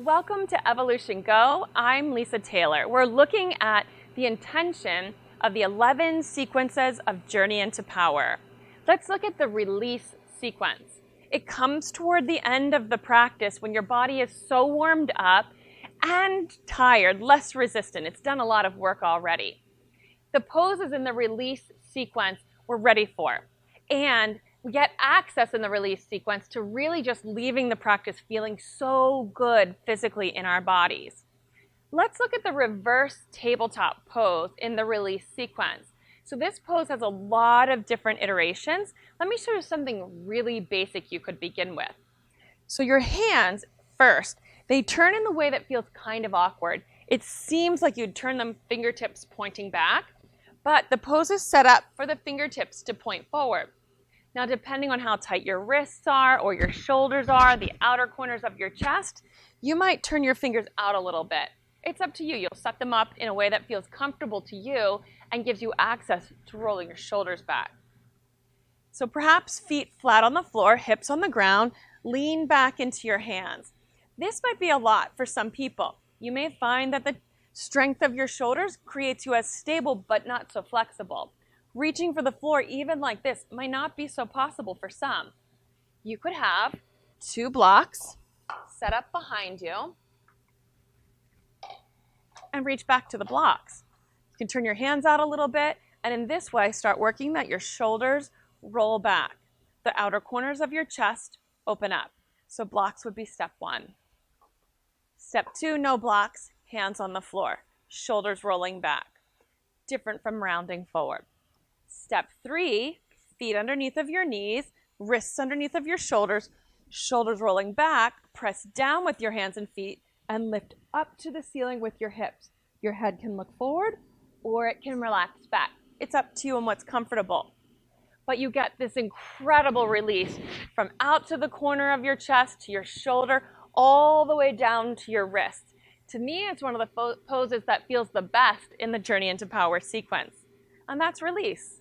Welcome to Evolution Go. I'm Lisa Taylor. We're looking at the intention of the 11 sequences of Journey into Power. Let's look at the release sequence. It comes toward the end of the practice when your body is so warmed up and tired, less resistant. It's done a lot of work already. The poses in the release sequence we're ready for. And we get access in the release sequence to really just leaving the practice feeling so good physically in our bodies. Let's look at the reverse tabletop pose in the release sequence. So this pose has a lot of different iterations. Let me show you something really basic you could begin with. So your hands, first, they turn in the way that feels kind of awkward. It seems like you'd turn them fingertips pointing back, but the pose is set up for the fingertips to point forward. Now, depending on how tight your wrists are or your shoulders are, the outer corners of your chest, you might turn your fingers out a little bit. It's up to you. You'll set them up in a way that feels comfortable to you and gives you access to rolling your shoulders back. So perhaps feet flat on the floor, hips on the ground, lean back into your hands. This might be a lot for some people. You may find that the strength of your shoulders creates you as stable but not so flexible. Reaching for the floor, even like this, might not be so possible for some. You could have two blocks set up behind you and reach back to the blocks. You can turn your hands out a little bit, and in this way, start working that your shoulders roll back. The outer corners of your chest open up. So blocks would be step one. Step two, no blocks, hands on the floor, shoulders rolling back. Different from rounding forward. Step three, feet underneath of your knees, wrists underneath of your shoulders, shoulders rolling back, press down with your hands and feet, and lift up to the ceiling with your hips. Your head can look forward, or it can relax back. It's up to you and what's comfortable. But you get this incredible release from out to the corner of your chest, to your shoulder, all the way down to your wrist. To me, it's one of the poses that feels the best in the Journey into Power sequence. And that's release.